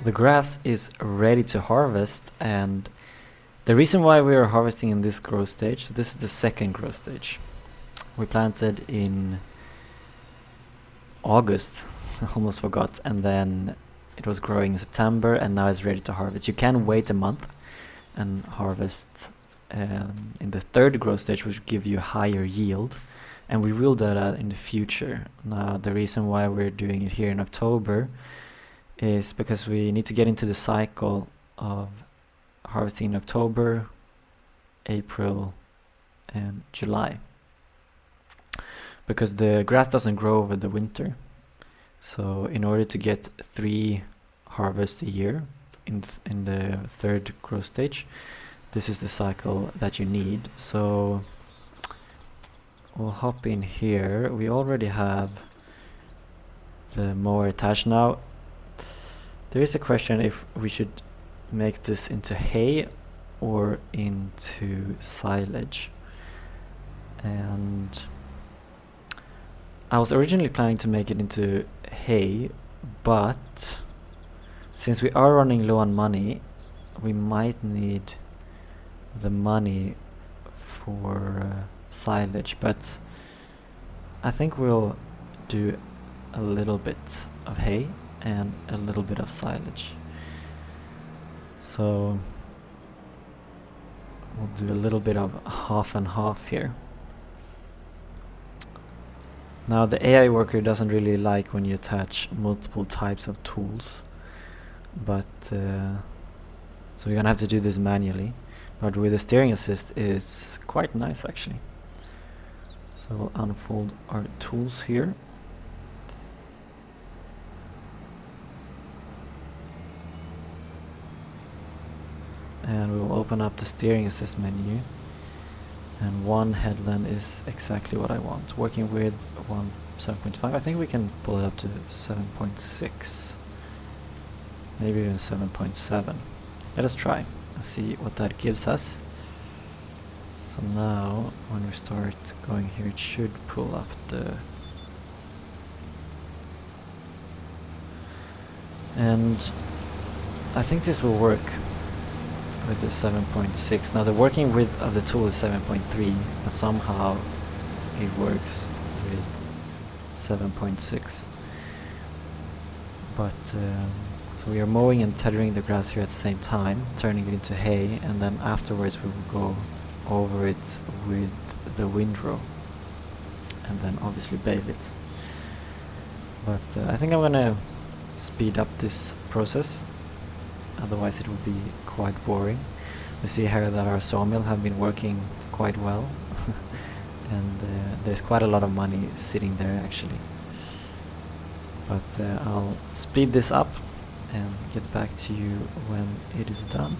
The grass is ready to harvest, and the reason why we are harvesting in this growth stage, so this is the second growth stage. We planted in August, almost forgot, and then it was growing in September, and now it's ready to harvest. You can wait a month and harvest in the third growth stage, which will give you higher yield, and we will do that in the future. Now, the reason why we're doing it here in October is because we need to get into the cycle of harvesting in October, April, and July, because the grass doesn't grow over the winter. So in order to get 3 harvests a year in the third growth stage, this is the cycle that you need. So we'll hop in here. We already have the mower attached. Now there is a question if we should make this into hay or into silage. And I was originally planning to make it into hay, but since we are running low on money, we might need the money for silage, but I think we'll do a little bit of hay and a little bit of silage. So we'll do a little bit of half and half here. Now the AI worker doesn't really like when you attach multiple types of tools, but so we're gonna have to do this manually, but with the steering assist it's quite nice actually. So we'll unfold our tools here. And we will open up the steering assist menu, and one headland is exactly what I want. Working with 7.5, I think we can pull it up to 7.6, maybe even 7.7. Let us try and see what that gives us. So now when we start going here, it should pull up the, and I think this will work with the 7.6. Now the working width of the tool is 7.3, but somehow it works with 7.6. But so we are mowing and tethering the grass here at the same time, turning it into hay, and then afterwards we will go over it with the windrow and then obviously bale it. But I think I'm gonna speed up this process, otherwise it will be quite boring. We see here that our sawmill have been working quite well and there's quite a lot of money sitting there actually. But I'll speed this up and get back to you when it is done.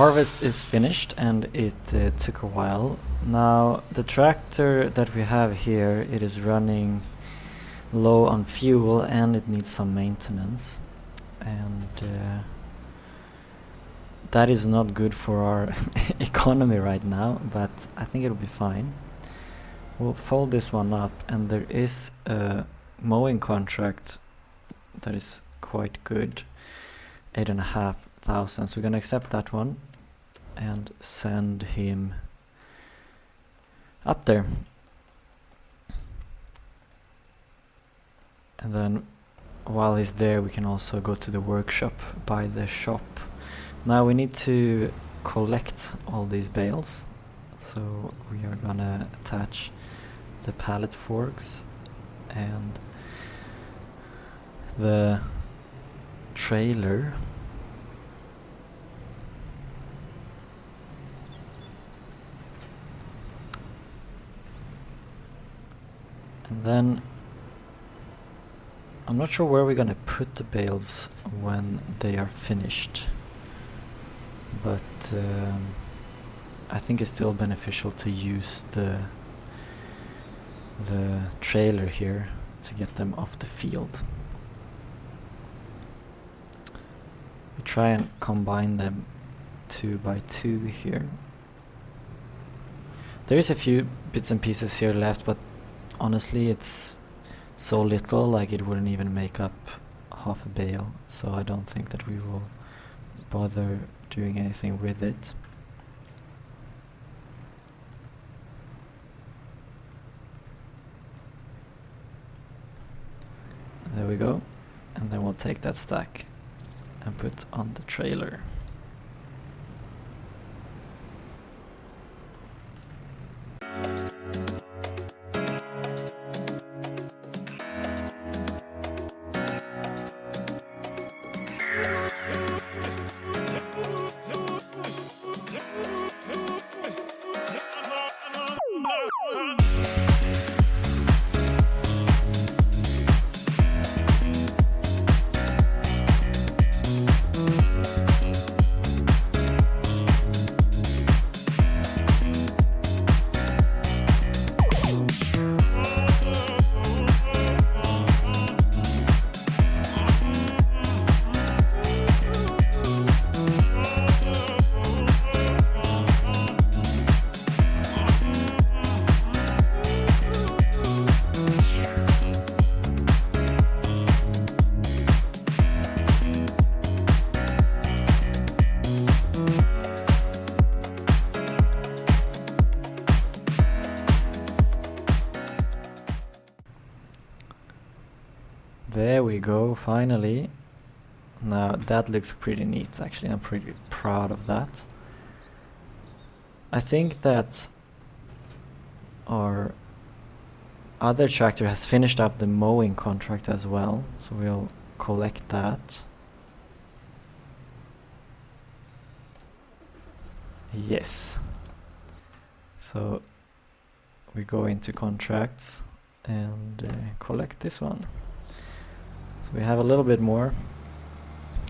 harvest is finished, and it took a while. Now the tractor that we have here, it is running low on fuel and it needs some maintenance, and that is not good for our economy right now, but I think it'll be fine. We'll fold this one up, and there is a mowing contract that is quite good, 8,500, so we're gonna accept that one and send him up there. And then while he's there, we can also go to the workshop by the shop. Now we need to collect all these bales, so we are gonna attach the pallet forks and the trailer. And then I'm not sure where we're gonna put the bales when they are finished, but I think it's still beneficial to use the trailer here to get them off the field. We try and combine them 2 by 2 here. There is a few bits and pieces here left, but honestly it's so little, like it wouldn't even make up half a bale, so I don't think that we will bother doing anything with it. There we go, and then we'll take that stack and put on the trailer. There we go, finally. Now that looks pretty neat, actually. I'm pretty proud of that. I think that our other tractor has finished up the mowing contract as well, so we'll collect that. Yes. So we go into contracts and collect this one. So we have a little bit more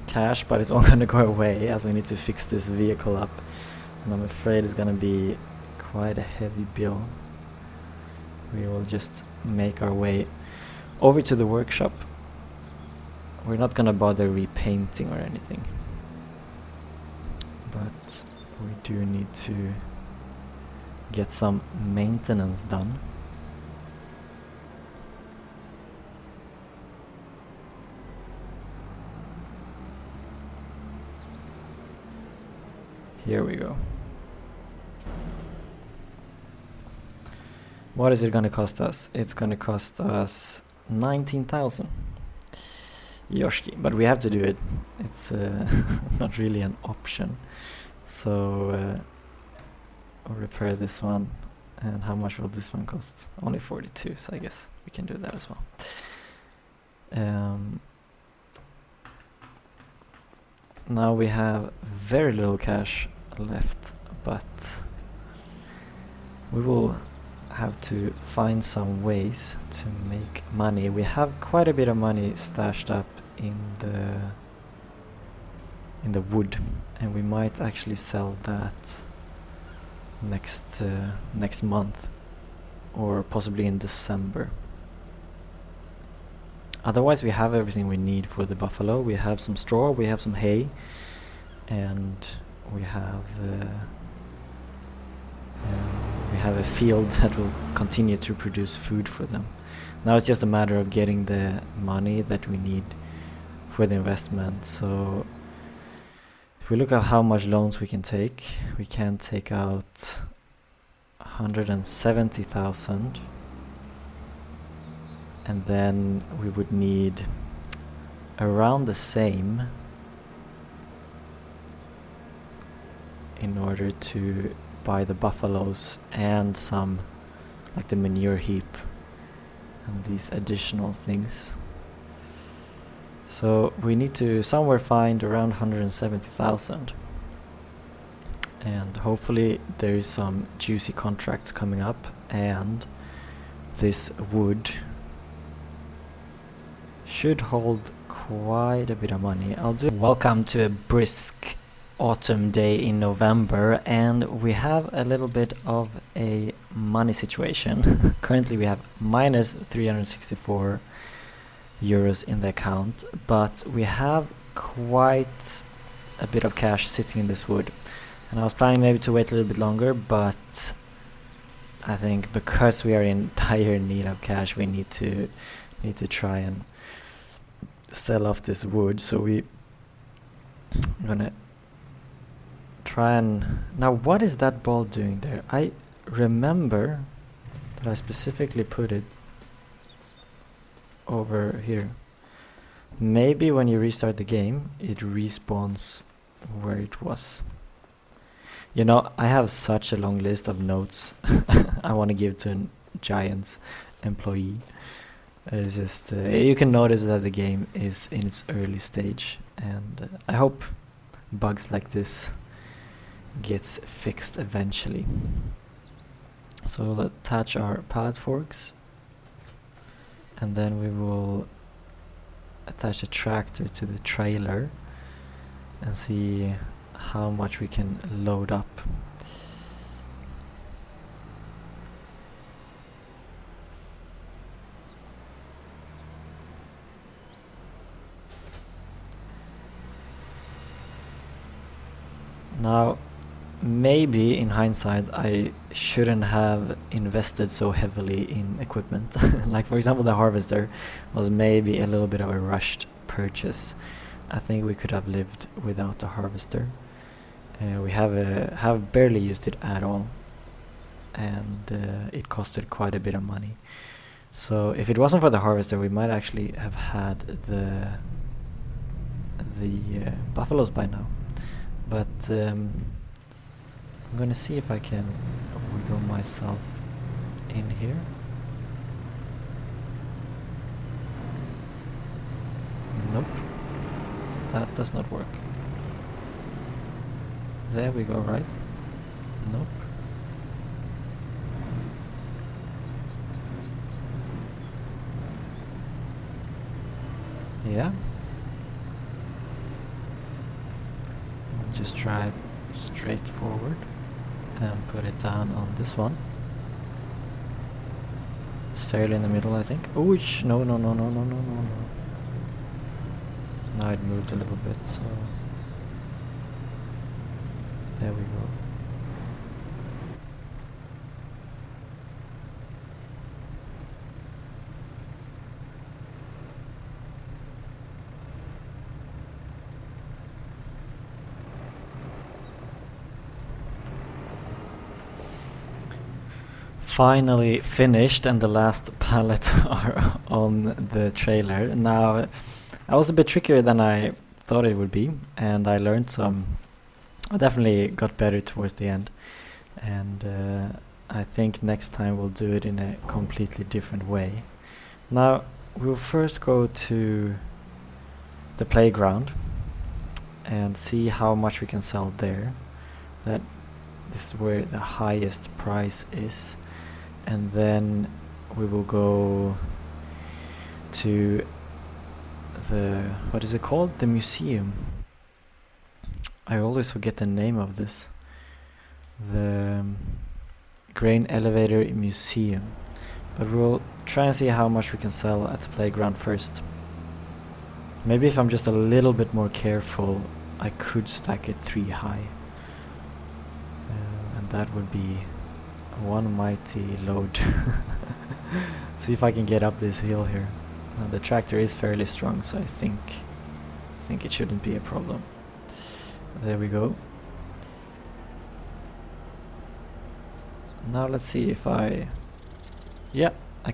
cash, but it's all gonna go away as we need to fix this vehicle up, and I'm afraid it's gonna be quite a heavy bill. We will just make our way over to the workshop. We're not gonna bother repainting or anything, but we do need to get some maintenance done. Here we go. What is it gonna cost us? It's gonna cost us 19,000 Yoshki, but we have to do it. It's not really an option. So I'll repair this one. And how much will this one cost? Only 42, so I guess we can do that as well. Now we have very little cash left, but we will have to find some ways to make money. We have quite a bit of money stashed up in the in the wood, and we might actually sell that next month, or possibly in December. Otherwise, we have everything we need for the buffalo. We have some straw, we have some hay, and we have a field that will continue to produce food for them. Now it's just a matter of getting the money that we need for the investment. So if we look at how much loans we can take out 170,000, and then we would need around the same in order to buy the buffaloes and some, like the manure heap and these additional things. So we need to somewhere find around 170,000, and hopefully there is some juicy contracts coming up, and this wood should hold quite a bit of money. Welcome to a brisk autumn day in November, and we have a little bit of a money situation. Currently we have minus 364 euros in the account, but we have quite a bit of cash sitting in this wood, and I was planning maybe to wait a little bit longer, but I think because we are in dire need of cash, we need to try and sell off this wood. So I'm gonna try and... Now what is that ball doing there? I remember that I specifically put it over here. Maybe when you restart the game it respawns where it was. You know, I have such a long list of notes I want to give to a Giants employee. It's just you can notice that the game is in its early stage, and I hope bugs like this gets fixed eventually. So we'll attach our pallet forks, and then we will attach a tractor to the trailer and see how much we can load up. Now, maybe in hindsight I shouldn't have invested so heavily in equipment. Like for example, the harvester was maybe a little bit of a rushed purchase. I think we could have lived without the harvester. We have barely used it at all, and it costed quite a bit of money. So if it wasn't for the harvester, we might actually have had the buffaloes by now. But I'm gonna see if I can wiggle myself in here. Nope, that does not work. There we go, right? Nope. Yeah. Just try straight forward and put it down on this one. It's fairly in the middle, I think. Oh, no. Now it moved a little bit, so there we go. Finally finished, and the last pallets are on the trailer. Now, I was a bit trickier than I thought it would be, and I learned some. I definitely got better towards the end, and I think next time we'll do it in a completely different way. Now, we'll first go to the playground and see how much we can sell there. This is where the highest price is. And then we will go to the, what is it called? The museum. I always forget the name of this. The Grain Elevator Museum. But we'll try and see how much we can sell at the playground first. Maybe if I'm just a little bit more careful, I could stack it 3 high. And that would be one mighty load. See if I can get up this hill here. The tractor is fairly strong, so I think it shouldn't be a problem. There we go. Now let's see if I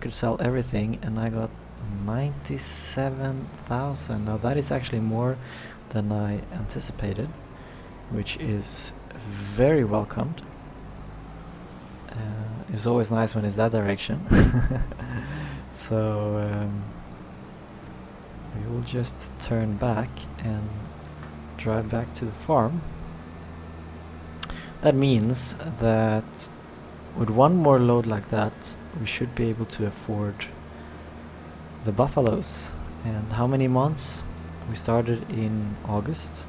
could sell everything, and I got 97,000. Now that is actually more than I anticipated, which is very welcomed. It's always nice when it's that direction. So we will just turn back and drive back to the farm. That means that with one more load like that, we should be able to afford the buffaloes. And how many months? We started in August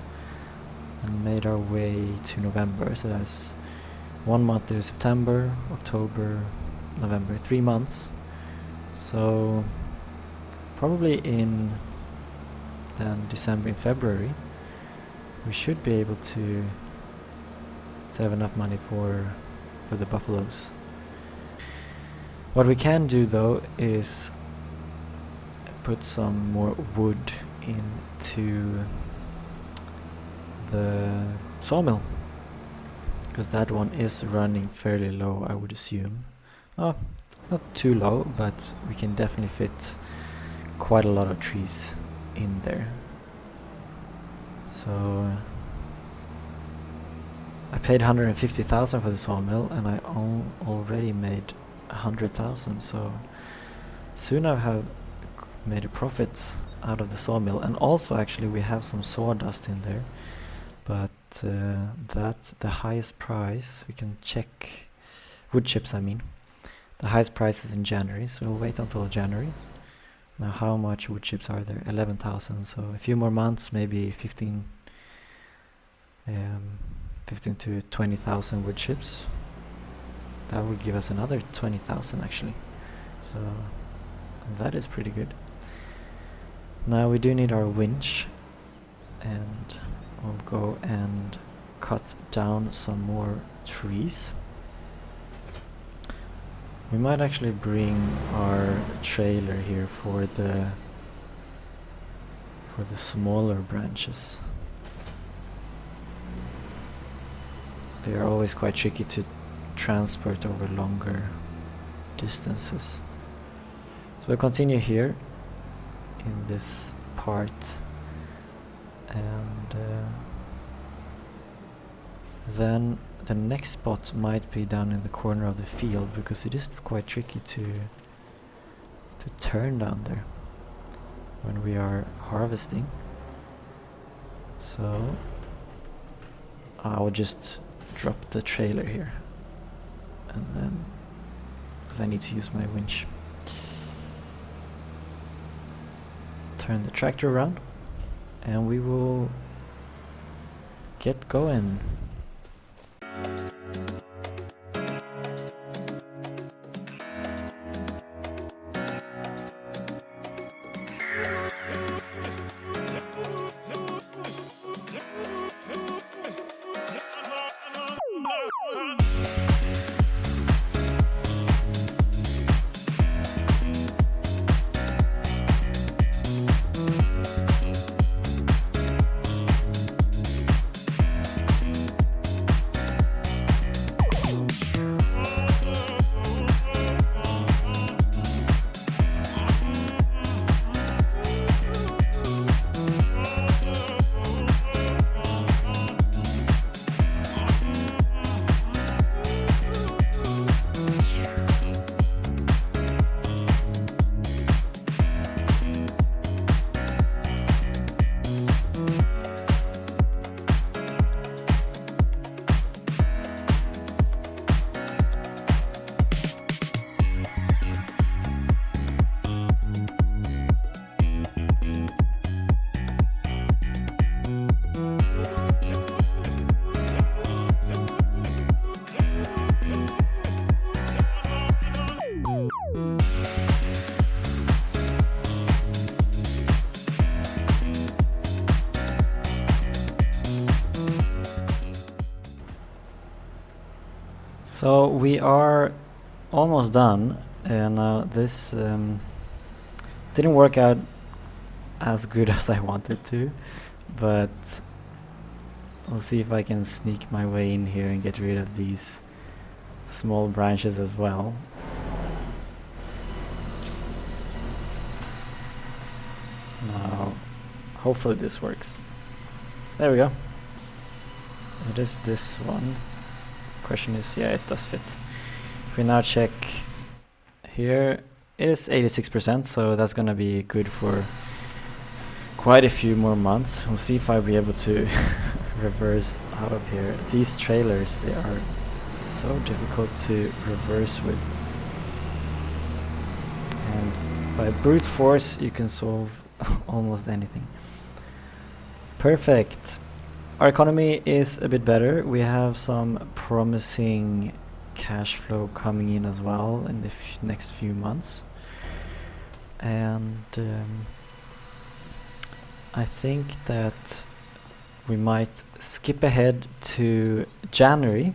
and made our way to November, so that's 1 month to September, October, November, 3 months. So probably in then December and February we should be able to have enough money for the buffaloes. What we can do though is put some more wood into the sawmill, because that one is running fairly low, I would assume. Oh, it's not too low, but we can definitely fit quite a lot of trees in there. So I paid 150,000 for the sawmill, and I already made 100,000. So soon I have made a profit out of the sawmill, and also actually we have some sawdust in there. But that's the highest price. We can check wood chips. I mean, the highest price is in January, so we'll wait until January. Now, how much wood chips are there? 11,000. So a few more months, maybe 15 to 20,000 wood chips. That would give us another 20,000 actually. So that is pretty good. Now we do need our winch, and we'll go and cut down some more trees. We might actually bring our trailer here for the smaller branches. They are always quite tricky to transport over longer distances. So we'll continue here in this part, and then the next spot might be down in the corner of the field, because it is quite tricky to turn down there when we are harvesting. So I'll just drop the trailer here, and then because I need to use my winch, turn the tractor around, and we will get going. So we are almost done, and this didn't work out as good as I wanted to, but I'll see if I can sneak my way in here and get rid of these small branches as well. Now, hopefully this works. There we go. It is this one. Question is, yeah, it does fit. If we now check here, it is 86%, so that's gonna be good for quite a few more months. We'll see if I'll be able to reverse out of here. These trailers, they are so difficult to reverse with. And by brute force, you can solve almost anything. Perfect. Our economy is a bit better. We have some promising cash flow coming in as well in the next few months. And I think that we might skip ahead to January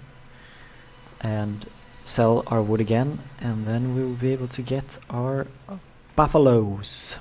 and sell our wood again, and then we will be able to get our buffaloes.